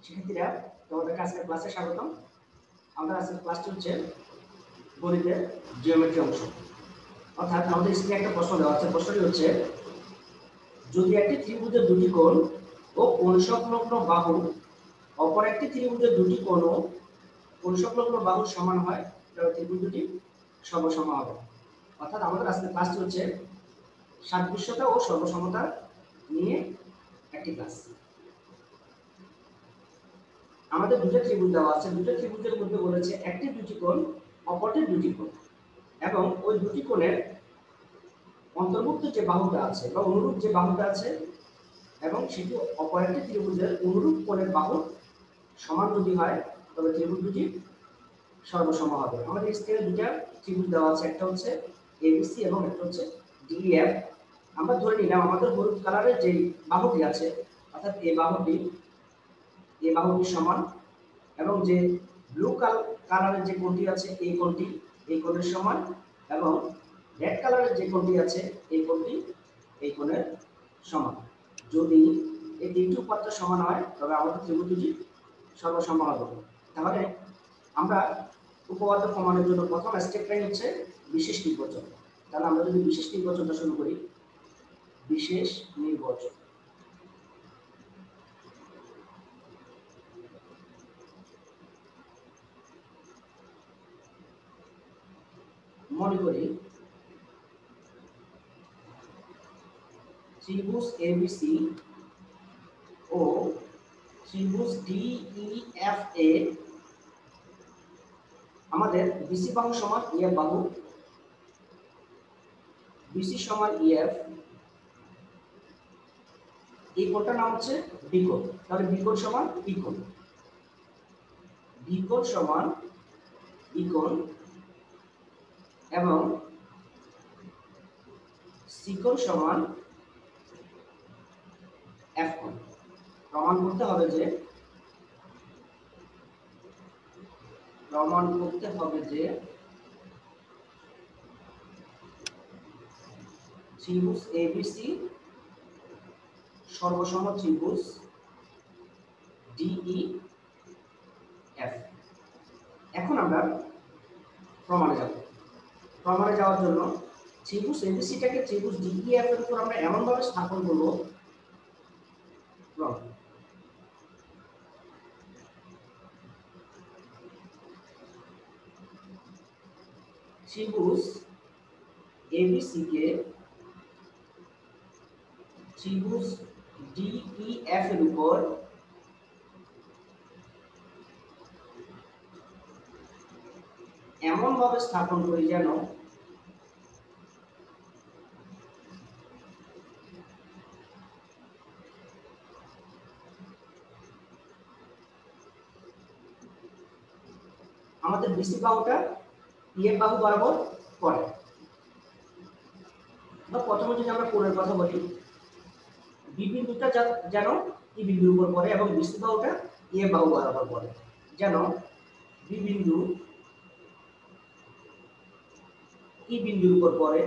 শিক্ষার্থীরা, তোমাদের আজকের ক্লাসে স্বাগতম। আমাদের আজকের ক্লাসটি হচ্ছে গণিতের জিওমেট্রি অংশ। অর্থাৎ আমাদের স্ক্রিনে একটা প্রশ্ন দেওয়া আছে। প্রশ্নটি হচ্ছে, যদি একটি ত্রিভুজের দুটি কোণ ও কোণ সংলগ্ন বাহু অপর একটি ত্রিভুজের দুটি কোণ ও কোণ সংলগ্ন বাহুর সমান হয়, তবে ত্রিভুজ দুটি সর্বসম হবে। অর্থাৎ আমাদের আজকের ক্লাসটি হচ্ছে সাদৃশ্যতা ও সর্বসমতা নিয়ে একটি ক্লাস। আমাদের দুটো ত্রিভুজ দেওয়া আছে। দুটো ত্রিভুজের মধ্যে বলেছে একটি দুটি কোণ অপরটি দুটি কোণ, এবং ওই দুটি কোণের অন্তর্ভুক্ত যে বাহুটা আছে বা অনুরূপ যে বাহুটা আছে এবং সেটি অপর একটি ত্রিভুজের অনুরূপ কোণের বাহু সমান যদি হয়, তবে ত্রিভুজ দুটি সর্বসম হবে। আমাদের স্ক্রিনে দুটো ত্রিভুজ দেওয়া আছে, একটা হচ্ছে এবিসি এবং একটা হচ্ছে ডিএফ। আমরা ধরে নিলাম আমাদের হলুদ কালারের যে বাহুটি আছে, অর্থাৎ এই বাহুটি সমান, এবং যে ব্লু কালারের যে কোণটি আছে এই কোণের সমান, এবং রেড কালারের যে কোণটি আছে এই কোণের সমান। যদি এই তিনটি উপাত্ত সমান হয়, তবে আমাদের ত্রিভুজ দুটি সর্বসম হবে। তাহলে আমরা উপপাদ্য প্রমাণের জন্য প্রথম স্টেপটাই হচ্ছে বিশেষ নির্বাচন। তাহলে আমরা যদি বিশেষ নির্বাচনটা শুরু করি, বিশেষ নির্বাচন। মনে করি ত্রিভুজ এবিসি ও ত্রিভুজ ডিইএফ এ আমাদের বিসি বাহু সমান ইএফ বাহু, বিসি সমান ইএফ, এই কোণটার নাম হচ্ছে বিকোণ। তাহলে বিকোণ সমান বিকোণ, বিকোণ সমান বিকোণ, এবং সিকোণ সমান এফ কোণ। প্রমাণ করতে হবে যে ত্রিভুজ এবিসি সর্বসম ত্রিভুজ ডিইএফ। এখন আমরা প্রমাণে যাব। প্রমাণে যাওয়ার জন্য ত্রিভুজ এবিসিটাকে ত্রিভুজ ডিইএফ এর উপর আমরা এমন ভাবে স্থাপন করব, ত্রিভুজ এবিসি কে ত্রিভুজ ডিইএফ এর উপর এমন ভাবে স্থাপন করি যেন আমাদের বিসি বাহুটা ইএফ বাহু বরাবর পড়ে। বা প্রথমে যদি আমরা কোণের কথা বলি, বি বিন্দুটা যেন ই বিন্দুর উপর পড়ে এবং বিসি বাহুটা ইএফ বাহু বরাবর পড়ে, যেন বি বিন্দু ই বিন্দুর উপর পড়ে,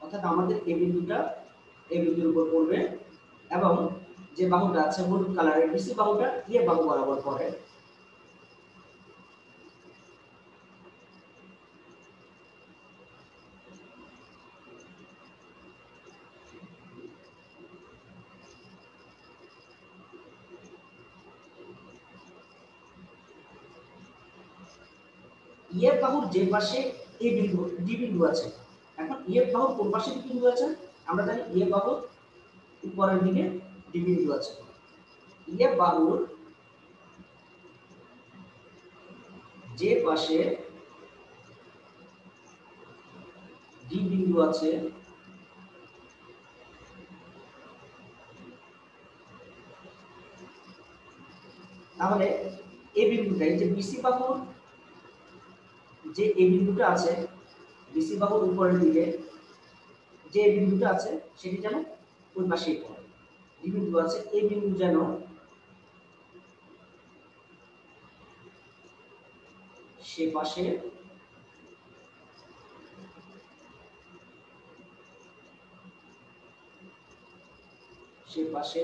অর্থাৎ আমাদের এ বিন্দুটা এ বিন্দুর উপর পড়বে, এবং যে বাহুটা আছে হলুদ কালারের বিসি বাহুটা ইএফ বাহু বরাবর পড়ে। ইএফ বাহুর যে পাশে এ বিন্দু ডি বিন্দু আছে, এখন ইএফ বাহুর কোন পাশে ডি বিন্দু আছে? আমরা জানি ইএফ বাহুর উপরের দিকে ডি বিন্দু আছে। ইএফ বাহুর যে পাশে ডি বিন্দু আছে, তাহলে এ বিন্দুটাই যে বিসি বাহুর যে এ বিন্দুটা আছে, বিসি বাহুর উপরের দিকে যে বিন্দুটা আছে সেটি যেন ওই পাশেই পড়ে। ডি বিন্দু আছে, এই বিন্দু যেন সে পাশে সে পাশে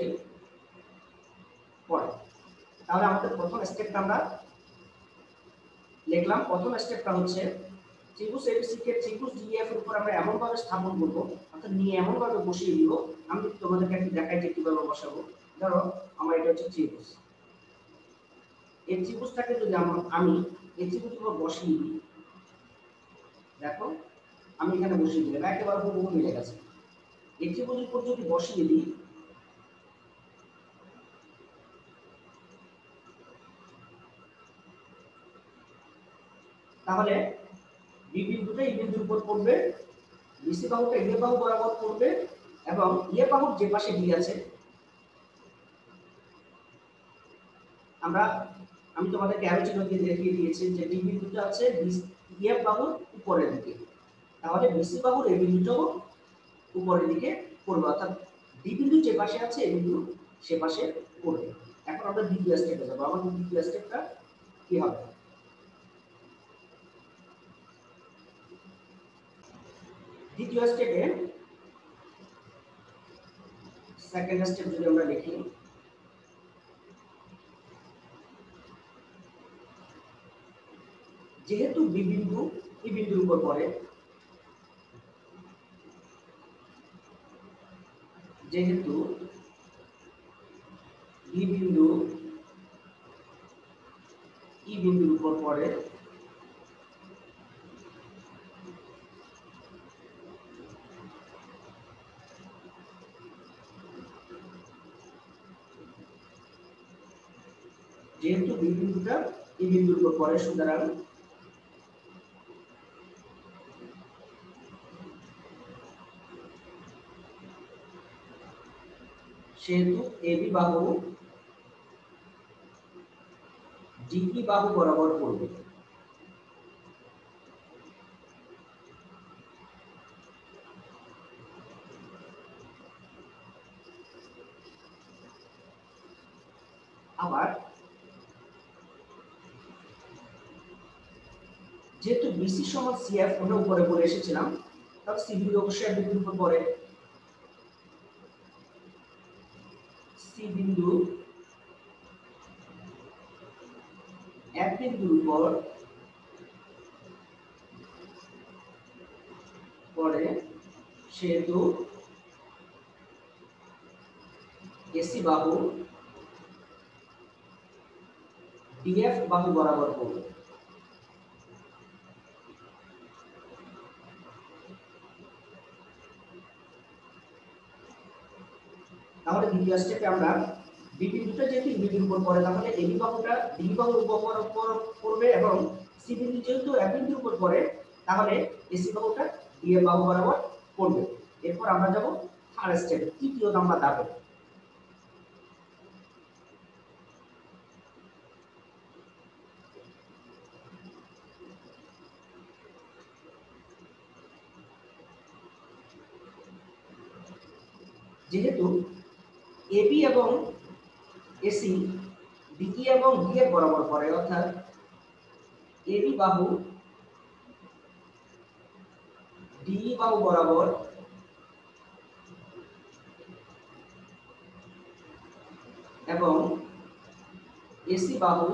পড়ে। তাহলে আমাদের প্রথম স্টেপটা আমরা লিখলাম। প্রথম স্টেপটা হচ্ছে ত্রিভুজ এবিসি কে ত্রিভুজ ডিএফ এর উপর আমরা এমন ভাবে স্থাপন করব, অর্থাৎ নিয়ে এমন ভাবে বসিয়ে দিব। আমি তোমাদেরকে একটু দেখাই যে কিভাবে বসাবো। ধরো আমার এটা হচ্ছে ত্রিভুজ, এই ত্রিভুজটাকে যদি আমি এই ত্রিভুজের উপর বসিয়ে দিই, দেখো আমি এখানে বসিয়ে দিলাম, একেবারে হুবহু মিলে গেছে। এই ত্রিভুজের উপর যদি বসিয়ে দিই, তাহলে বি বিন্দুটা এই বিন্দুর উপর পড়বে, বিসি বাহুটা এ বাহু বরাবর পড়বে, এবং এ বাহুর যে পাশে ডি আছে আমি তোমাদেরকে অ্যারো চিহ্ন দিয়ে দেখিয়ে দিয়েছি যে ডি বিন্দুটা আছে এ বাহুর উপরের দিকে, তাহলে বিসি বাহুর এই বিন্দুটাও উপরের দিকে পড়বে, অর্থাৎ ডি বিন্দু যে পাশে আছে এই বিন্দু সে পাশে পড়বে। এখন আমরা দ্বিতীয় স্টেপে যাব। আমাদের দ্বিতীয় স্টেপটা কি হবে? দ্বিতীয় স্টেপে সেকেন্ড স্টেপ যদি আমরা লিখি, যেহেতু বি বিন্দু ই বিন্দুর উপর পড়ে, যেহেতু বি বিন্দু ই বিন্দুর উপর পড়ে, যেহেতু বি বিন্দুটা ই বিন্দুর উপর পড়ে, সুতরাং সেহেতু এবি বাহু ডিই বাহু বরাবর পড়বে। আবার যেহেতু বিসি সমান সিএফ আমরা উপরে বলে এসেছিলাম, তাহলে সি বিন্দু অবশ্যই বিন্দুর উপর পড়ে, সি বিন্দু এক বিন্দুর উপর পড়ে, সেহেতু এসি বাহু ডিএফ বাহু বরাবর পড়বে। তাহলে দ্বিতীয় স্টেপে আমরা বি বিন্দুটা যেহেতু বি বিন্দুর উপর পড়ে, তাহলে এবি বাহুটা ডি বাহুর উপর পড়বে, এবং সি বিন্দু যেহেতু এক বিন্দুর উপর পড়ে, তাহলে এসি বাহুটা ডি এ বাহু বরাবর পড়বে। এরপর আমরা যাব থার্ড স্টেপ, তৃতীয় নাম্বার ধাপে। যেহেতু এবি এবং এসি ডিই এবং ডিএফ বরাবর পড়ে, অর্থাৎ এবি বাহু ডিই বাহু বরাবর এবং এসি বাহু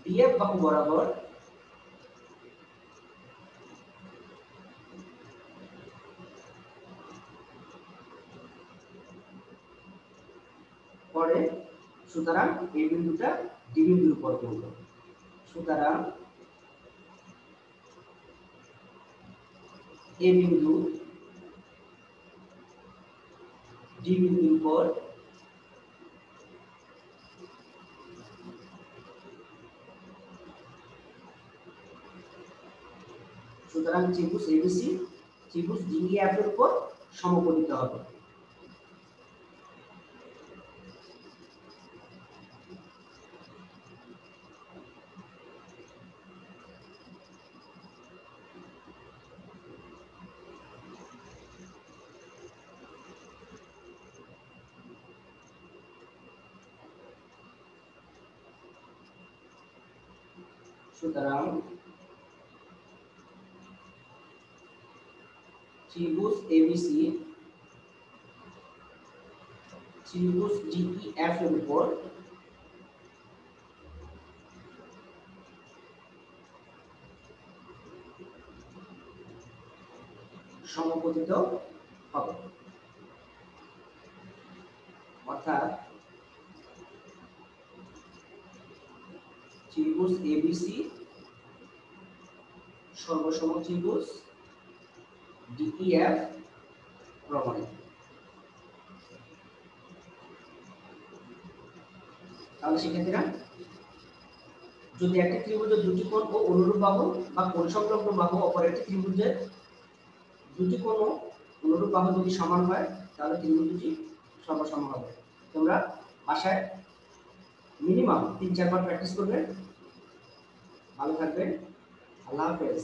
ডিএফ বাহু বরাবর পড়ে, সুতরাং এই বিন্দুটা ডি বিন্দুর উপর পড়বে। সুতরাং এ বিন্দু ডি বিন্দুর উপর সুতরাং ত্রিভুজ এবিসি ত্রিভুজ ডিইএফ এর উপর সমকোণিত হবে। সুতরাং ত্রিভুজ এবিসি ত্রিভুজ ডিইএফ এর উপর সমপতিত হবে, অর্থাৎ ত্রিভুজ এবিসি সর্বসম ত্রিভুজ ডিইএফ প্রমাণিত। তাহলে সেক্ষেত্রে যদি একটি ত্রিভুজের দুটি কোণ ও অনুরূপ বাহু বা কোণ সংলগ্ন বাহু অপর একটি ত্রিভুজের দুটি কোণ ও অনুরূপ বাহু যদি সমান হয় তাহলে ত্রিভুজ দুটি সমসম হবে। তোমরা বাসায় মিনিমাম 3-4 বার প্র্যাকটিস করবে। ভালো থাকবে। আল্লাহ হাফেজ।